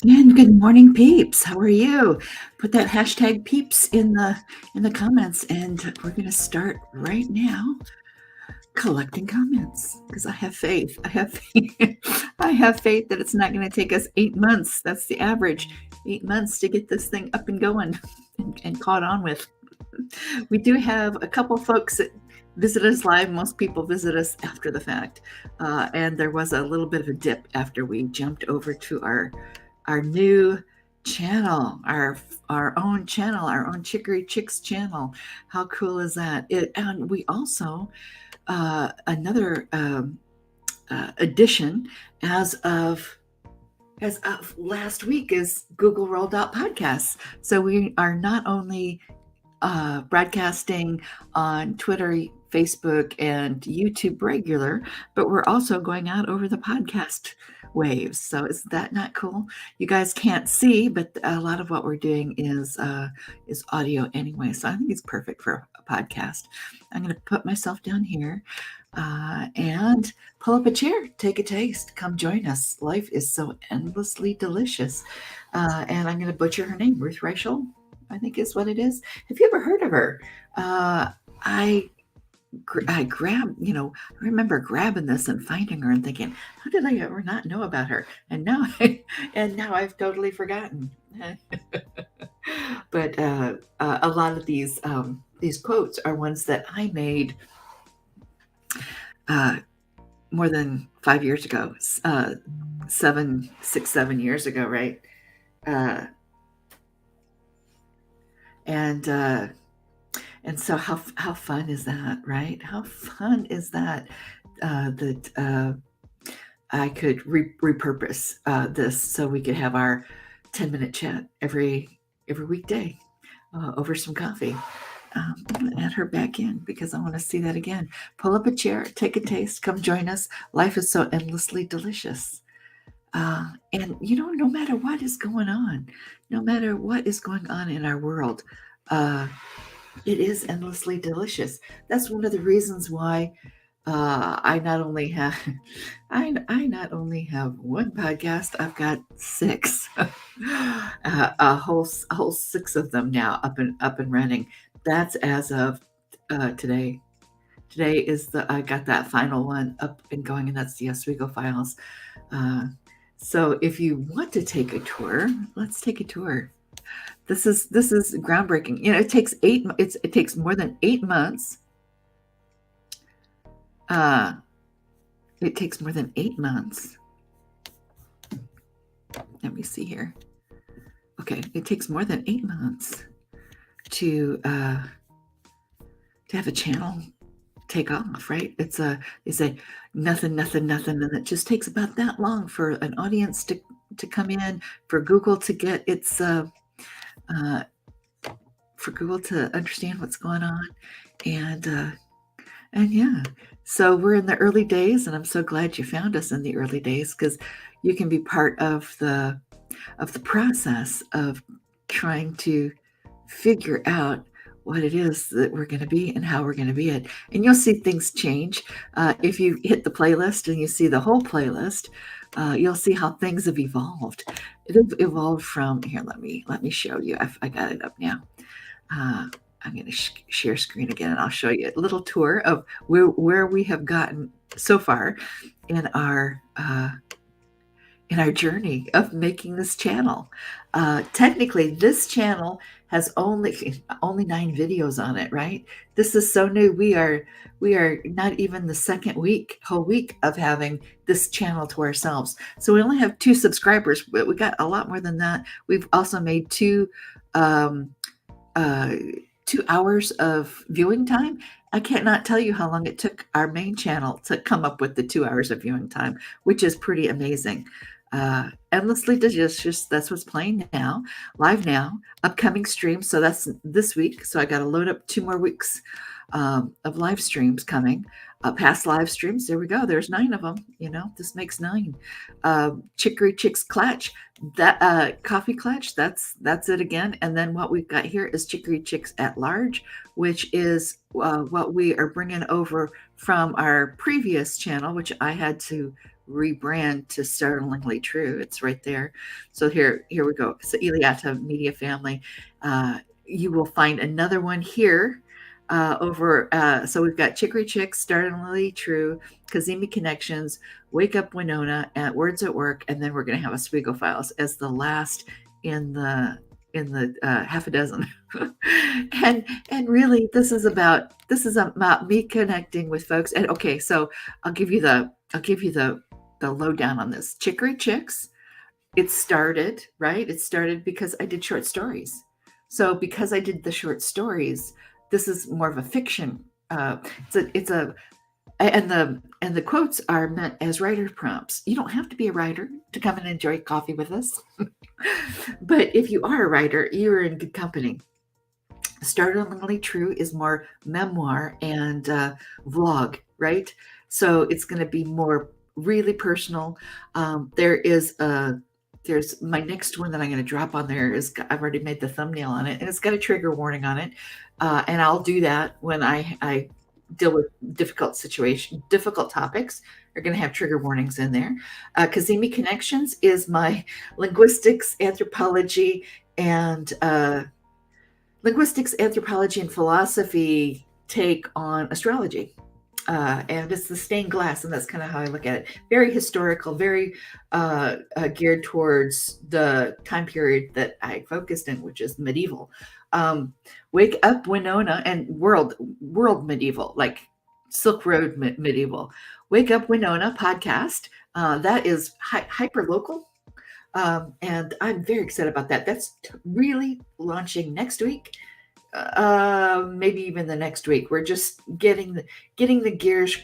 And good morning, Peeps. How are you? Put that hashtag Peeps in the comments, and we're going to start right now collecting comments because I have faith. I have faith. I have faith that it's not going to take us 8 months. That's the average, 8 months to get this thing up and going and caught on with. We do have a couple folks that visit us live. Most people visit us after the fact, and there was a little bit of a dip after we jumped over to our new channel, our own channel, our own Chicory Chix channel. How cool is that? And we also another addition as of last week is Google rolled out podcasts. So we are not only broadcasting on Twitter, Facebook, and YouTube regular, but we're also going out over the podcast waves. So is that not cool? You guys can't see, but a lot of what we're doing is audio anyway. So I think it's perfect for a podcast. I'm going to put myself down here and pull up a chair, take a taste, come join us. Life is so endlessly delicious. And I'm going to butcher her name, Ruth Reichl, I think is what it is. Have you ever heard of her? I grabbed, I remember grabbing this and finding her and thinking, how did I ever not know about her? And now, and now I've totally forgotten. But a lot of these quotes are ones that I made more than 5 years ago, 7 years ago, right? Uh, and so how fun is that, right? How fun is that? That I could repurpose this so we could have our 10-minute chat every weekday over some coffee. I'm going to add her back in because I want to see that again. Pull up a chair, take a taste, come join us. Life is so endlessly delicious. And no matter what is going on, no matter what is going on in our world, it is endlessly delicious. That's one of the reasons why I not only have I not only have one podcast, I've got six, a whole six of them now up and running. That's as of today. Today is I got that final one up and going, and that's the Oswego Files. So if you want to take a tour, let's take a tour. This is groundbreaking. It takes it takes more than 8 months. It takes more than 8 months. Let me see here. Okay, it takes more than 8 months to have a channel take off, right? They say nothing, and it just takes about that long for an audience to come in, for Google to get its for Google to understand what's going on, and yeah. So we're in the early days, and I'm so glad you found us in the early days because you can be part of the process of trying to figure out what it is that we're going to be and how we're going to be it. And you'll see things change. If you hit the playlist and you see the whole playlist, you'll see how things have evolved. It evolved from here. Let me show you. I got it up now. I'm going to share screen again, and I'll show you a little tour of where we have gotten so far in our journey of making this channel. Technically, this channel has only 9 videos on it, right? This is so new. We are not even the whole week of having this channel to ourselves. So we only have 2 subscribers, but we got a lot more than that. We've also made 2 hours of viewing time. I cannot tell you how long it took our main channel to come up with the 2 hours of viewing time, which is pretty amazing. Endlessly delicious. That's what's playing now, live now. Upcoming streams. So that's this week. So I got to load up 2 more weeks of live streams coming. Past live streams. There we go. There's 9 of them. This makes 9. Chicory Chix Clutch. That coffee clutch. That's it again. And then what we've got here is Chicory Chix at Large, which is what we are bringing over from our previous channel, which I had to rebrand to Startlingly True. It's right there. So here we go. So Iliata Media Family. You will find another one here over. So we've got Chicory Chicks, Startlingly True, Kazemi Connections, Wake Up Winona, at Words at Work, and then we're going to have Oswego Files as the last in the half a dozen. And really, this is about me connecting with folks. And okay, so I'll give you the lowdown on this. Chicory Chicks. It started right. It started because I did short stories. So because I did the short stories, this is more of a fiction. It's a and the quotes are meant as writer prompts. You don't have to be a writer to come and enjoy coffee with us. But if you are a writer, you're in good company. Startlingly True is more memoir and vlog, right? So it's going to be more really personal. There's my next one that I'm going to drop on there is I've already made the thumbnail on it, and it's got a trigger warning on it, and I'll do that when I deal with difficult topics. Are going to have trigger warnings in there. Kazemi Connections is my linguistics, anthropology, and philosophy take on astrology. And it's the stained glass, and that's kind of how I look at it. Very historical, very geared towards the time period that I focused in, which is medieval. Wake Up Winona and world medieval, like Silk Road medieval. Wake Up Winona podcast. That is hyper local. And I'm very excited about that. That's really launching next week, maybe even the next week. We're just getting the gears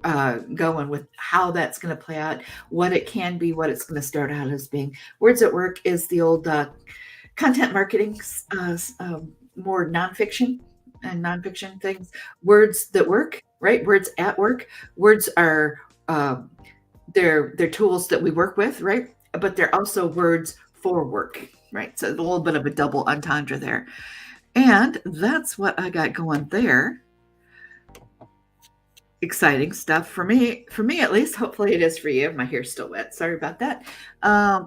going with how that's going to play out, what it can be, what it's going to start out as being. Words at Work is the old content marketing, more nonfiction and nonfiction things. Words that work, right? Words at work. Words are they're tools that we work with, right? But they're also words for work, right? So a little bit of a double entendre there. And that's what I got going there. Exciting stuff for me at least. Hopefully it is for you. My hair's still wet. Sorry about that.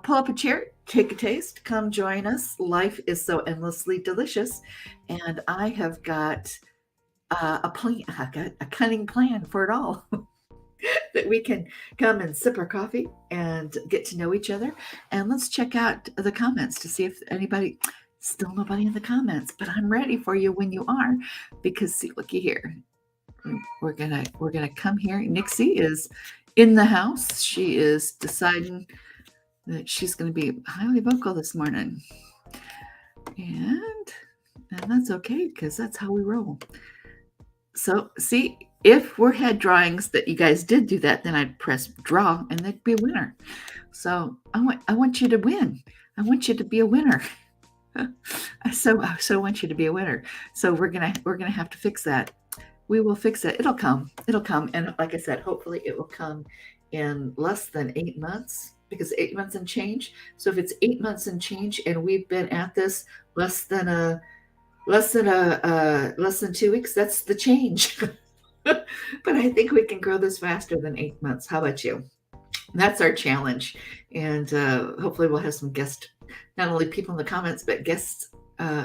Pull up a chair, take a taste, come join us. Life is so endlessly delicious. And I have got a plan. I got a cunning plan for it all. That we can come and sip our coffee and get to know each other. And let's check out the comments to see if still nobody in the comments, but I'm ready for you when you are, because see, looky here. We're gonna come here. Nixie is in the house. She is deciding that she's going to be highly vocal this morning. And that's okay, because that's how we roll. So see, if we had drawings that you guys did do that, then I'd press draw and there'd be a winner. So I want you to win. I want you to be a winner. I so want you to be a winner. So we're gonna have to fix that. We will fix it. It'll come. And like I said, hopefully it will come in less than 8 months, because 8 months and change. So if it's 8 months and change and we've been at this less than 2 weeks, that's the change. But I think we can grow this faster than 8 months. How about you? That's our challenge. And hopefully we'll have some guests, not only people in the comments, but guests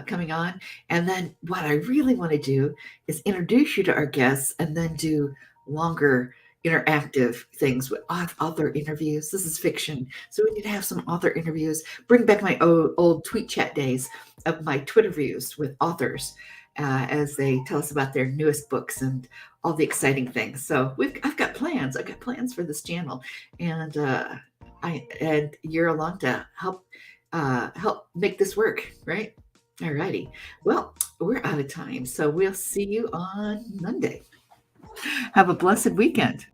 coming on. And then what I really want to do is introduce you to our guests and then do longer interactive things with author interviews. This is fiction, so we need to have some author interviews. Bring back my old tweet chat days of my Twitter views with authors as they tell us about their newest books and all the exciting things. So I've got plans. I've got plans for this channel, and you're along to help make this work, right? Alrighty. Well, we're out of time, so we'll see you on Monday. Have a blessed weekend.